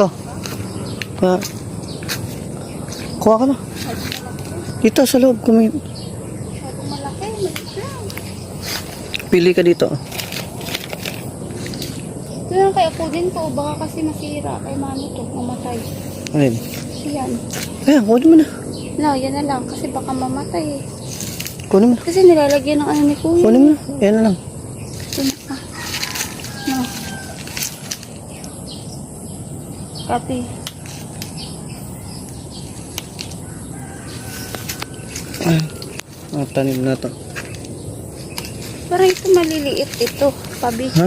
Ito. Pa. Kuha ka na. Dito sa loob. Masyadong malaki. Maliit lang. Pili ka dito. Ito lang kaya kunin ko. Baka kasi masira. Kay mano to. Mamatay. Ayun. Yan. Ayan, kunin mo na. No, yan na lang. Kasi baka mamatay eh. Kunin mo na. Kasi nilalagyan ng ano ni Kuya. Kunin mo na. Ayan na lang. Ito na ka. No. Copy. Ayan. Tanim na to. Parang ito maliliit ito. Pabi. Ha?